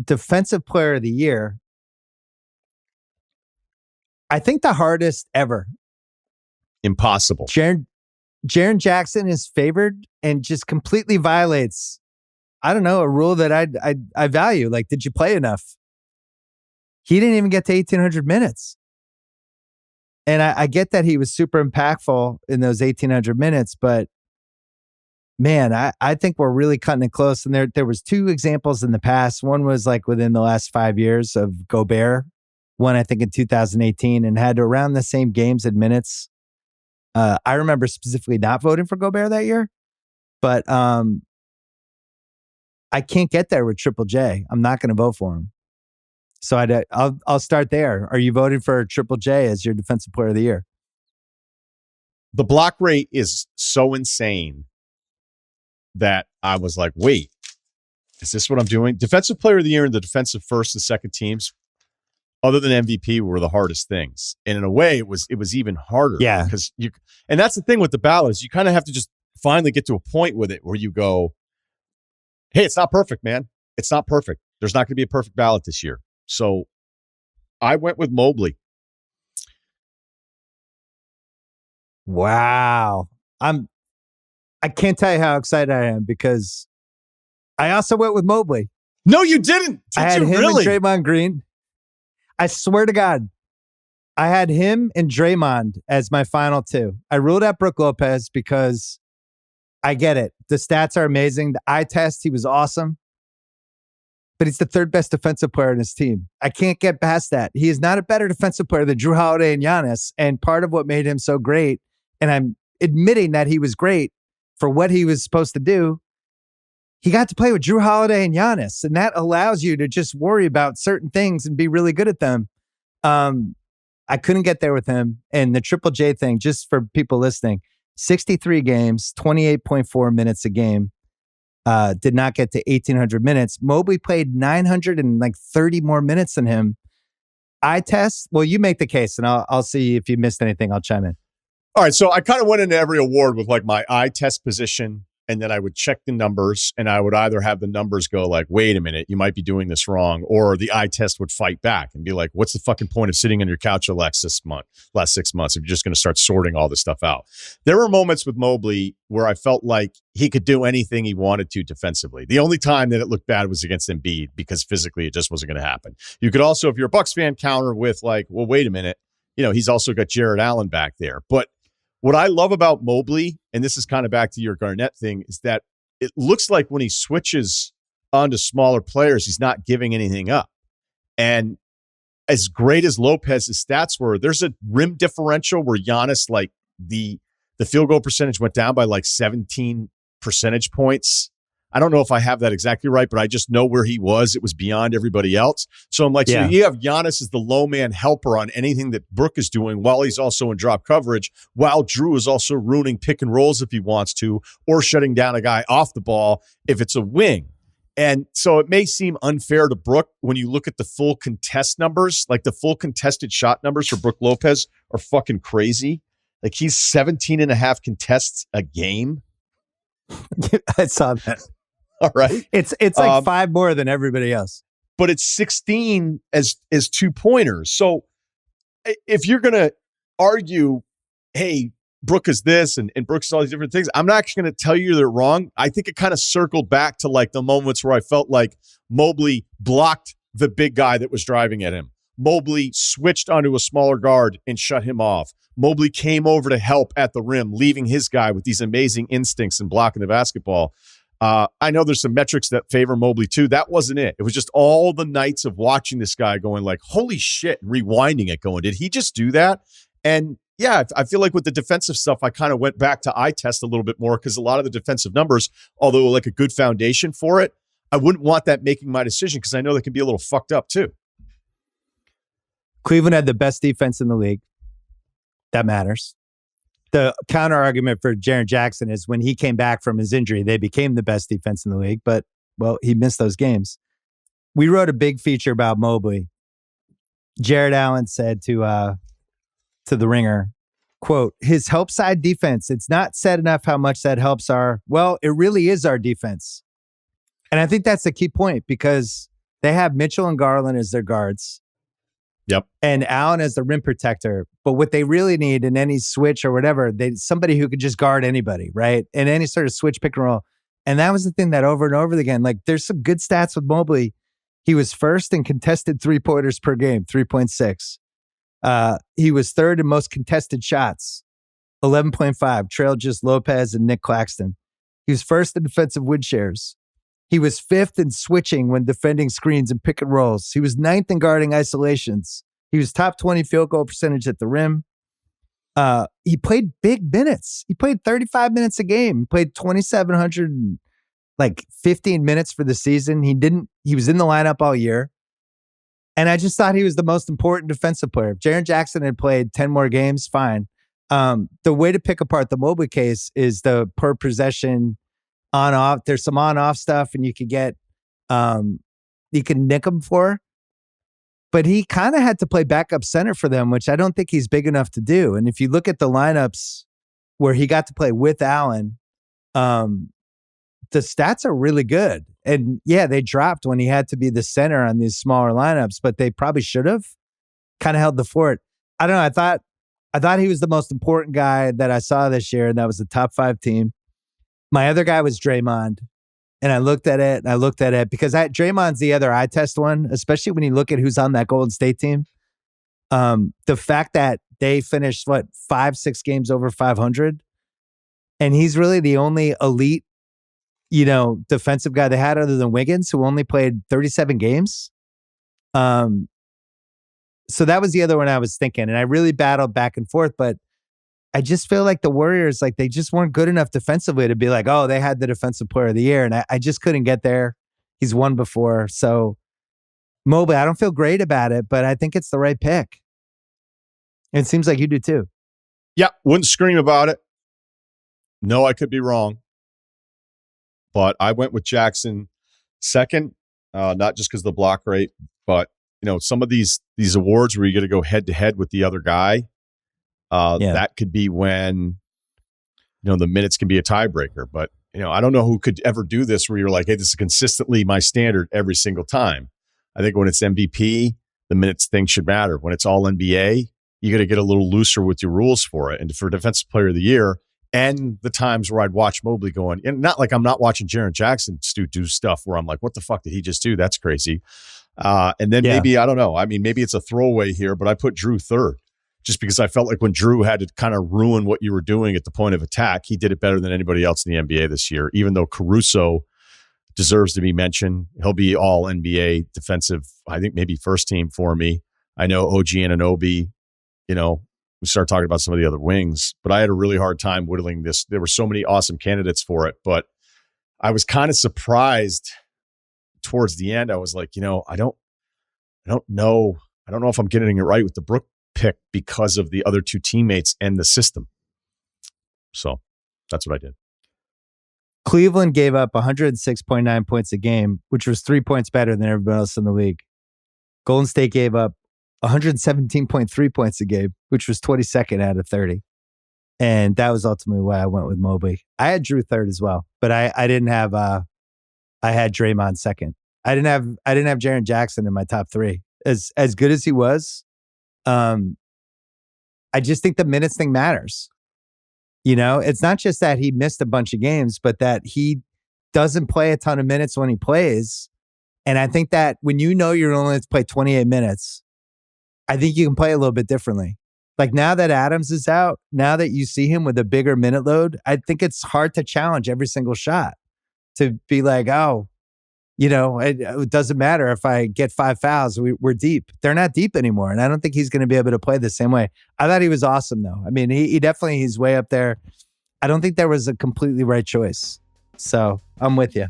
Defensive Player of the Year, I think the hardest ever. Impossible. Jaren Jackson is favored and just completely violates, I don't know, a rule that I value. Like, did you play enough? He didn't even get to 1,800 minutes. And I get that he was super impactful in those 1,800 minutes, but man, I think we're really cutting it close. And there was two examples in the past. One was like within the last 5 years of Gobert. One, I think in 2018, and had around the same games and minutes. I remember specifically not voting for Gobert that year, but I can't get there with Triple J. I'm not going to vote for him. So I'll start there. Are you voting for Triple J as your Defensive Player of the Year? The block rate is so insane that I was like, wait, is this what I'm doing? Defensive Player of the Year and the defensive first and second teams, other than MVP, were the hardest things. And in a way, it was even harder. Yeah. Because and that's the thing with the ballot is you kind of have to just finally get to a point with it where you go, hey, it's not perfect, man. It's not perfect. There's not going to be a perfect ballot this year. So I went with Mobley. Wow. I can't tell you how excited I am because I also went with Mobley. No, you didn't. I had him and Draymond Green. I swear to God, I had him and Draymond as my final two. I ruled out Brook Lopez because I get it. The stats are amazing. The eye test, he was awesome. But he's the third best defensive player in his team. I can't get past that. He is not a better defensive player than Jrue Holiday and Giannis. And part of what made him so great, and I'm admitting that he was great for what he was supposed to do, he got to play with Jrue Holiday and Giannis. And that allows you to just worry about certain things and be really good at them. I couldn't get there with him. And the Triple J thing, just for people listening, 63 games, 28.4 minutes a game. Did not get to 1,800 minutes. Mobley played 930 more minutes than him. Eye test? Well, you make the case, and I'll see if you missed anything. I'll chime in. All right, so I kind of went into every award with like my eye test position, and then I would check the numbers, and I would either have the numbers go like, wait a minute, you might be doing this wrong, or the eye test would fight back and be like, what's the fucking point of sitting on your couch the last 6 months if you're just going to start sorting all this stuff out? There were moments with Mobley where I felt like he could do anything he wanted to defensively. The only time that it looked bad was against Embiid because physically it just wasn't going to happen. You could also, if you're a Bucks fan, counter with like, well, wait a minute, he's also got Jared Allen back there. But what I love about Mobley, and this is kind of back to your Garnett thing, is that it looks like when he switches onto smaller players, he's not giving anything up. And as great as Lopez's stats were, there's a rim differential where Giannis, like the field goal percentage went down by like 17 percentage points. I don't know if I have that exactly right, but I just know where he was. It was beyond everybody else. So I'm like, So you have Giannis as the low man helper on anything that Brook is doing while he's also in drop coverage, while Jrue is also ruining pick and rolls if he wants to, or shutting down a guy off the ball if it's a wing. And so it may seem unfair to Brook when you look at the full contest numbers, like the full contested shot numbers for Brook Lopez are fucking crazy. Like he's 17 and a half contests a game. I saw that. All right. It's like 5 more than everybody else. But it's 16 as 2-pointers. So if you're going to argue, hey, Brook is this and Brook is all these different things, I'm not actually going to tell you they're wrong. I think it kind of circled back to like the moments where I felt like Mobley blocked the big guy that was driving at him. Mobley switched onto a smaller guard and shut him off. Mobley came over to help at the rim, leaving his guy with these amazing instincts and blocking the basketball. I know there's some metrics that favor Mobley too. That wasn't it. It was just all the nights of watching this guy going like, holy shit, rewinding it going, did he just do that? And yeah, I feel like with the defensive stuff, I kind of went back to eye test a little bit more because a lot of the defensive numbers, although like a good foundation for it, I wouldn't want that making my decision because I know they can be a little fucked up too. Cleveland had the best defense in the league. That matters. The counter argument for Jaren Jackson is when he came back from his injury, they became the best defense in the league, but well, he missed those games. We wrote a big feature about Mobley. Jared Allen said to the Ringer, quote, his help side defense, it's not said enough how much that helps our, well, it really is our defense. And I think that's the key point because They have Mitchell and Garland as their guards. Yep. And Allen as the rim protector. But what they really need in any switch or whatever, somebody who could just guard anybody, right? In any sort of switch pick and roll. And that was the thing that over and over again, like there's some good stats with Mobley. He was first in contested 3-pointers per game, 3.6. He was third in most contested shots, 11.5, trailed just Lopez and Nick Claxton. He was first in defensive win shares. He was fifth in switching when defending screens and pick and rolls. He was ninth in guarding isolations. He was top 20 field goal percentage at the rim. He played big minutes. He played 35 minutes a game. He played 2,715 minutes for the season. He was in the lineup all year. And I just thought he was the most important defensive player. If Jaren Jackson had played 10 more games, fine. The way to pick apart the Mobley case is the per possession on-off. There's some on-off stuff, and you could get, you can nick him for. But he kind of had to play backup center for them, which I don't think he's big enough to do. And if you look at the lineups where he got to play with Allen, the stats are really good. And yeah, they dropped when he had to be the center on these smaller lineups, but they probably should have kind of held the fort. I don't know. I thought he was the most important guy that I saw this year, and that was the top 5 team. My other guy was Draymond. And I looked at it because Draymond's the other eye test one, especially when you look at who's on that Golden State team. The fact that they finished 5-6 games over 500, and he's really the only elite, defensive guy they had other than Wiggins, who only played 37 games. So that was the other one I was thinking, and I really battled back and forth, but I just feel like the Warriors, they just weren't good enough defensively to be like, oh, they had the defensive player of the year. And I just couldn't get there. He's won before. So Mobley, I don't feel great about it, but I think it's the right pick. And it seems like you do too. Yeah, wouldn't scream about it. No, I could be wrong. But I went with Jackson second, not just because of the block rate, but some of these awards where you got to go head to head with the other guy. That could be when, the minutes can be a tiebreaker. But, I don't know who could ever do this where you're like, hey, this is consistently my standard every single time. I think when it's MVP, the minutes thing should matter. When it's all NBA, you got to get a little looser with your rules for it. And for Defensive Player of the Year, and the times where I'd watch Mobley going, and not like I'm not watching Jaren Jackson do stuff where I'm like, what the fuck did he just do? That's crazy. And then maybe, I don't know. I mean, maybe it's a throwaway here, but I put Drew third. Just because I felt like when Drew had to kind of ruin what you were doing at the point of attack, he did it better than anybody else in the NBA this year, even though Caruso deserves to be mentioned. He'll be all NBA defensive, I think maybe first team for me. I know OG Anunoby, we start talking about some of the other wings, but I had a really hard time whittling this. There were so many awesome candidates for it, but I was kind of surprised towards the end. I was like, I don't know if I'm getting it right with the Brook pick because of the other two teammates and the system. So that's what I did. Cleveland gave up 106.9 points a game, which was 3 points better than everybody else in the league. Golden State gave up 117.3 points a game, which was 22nd out of 30. And that was ultimately why I went with Mobley. I had Drew third as well, but I didn't have I had Draymond second. I didn't have Jaren Jackson in my top 3. As good as he was, I just think the minutes thing matters. It's not just that he missed a bunch of games, but that he doesn't play a ton of minutes when he plays. And I think that when you're only going to play 28 minutes, I think you can play a little bit differently. Like now that Adams is out, now that you see him with a bigger minute load, I think it's hard to challenge every single shot to be like, oh, it doesn't matter if I get 5 fouls. We're deep. They're not deep anymore. And I don't think he's going to be able to play the same way. I thought he was awesome, though. I mean, he's way up there. I don't think there was a completely right choice. So I'm with you.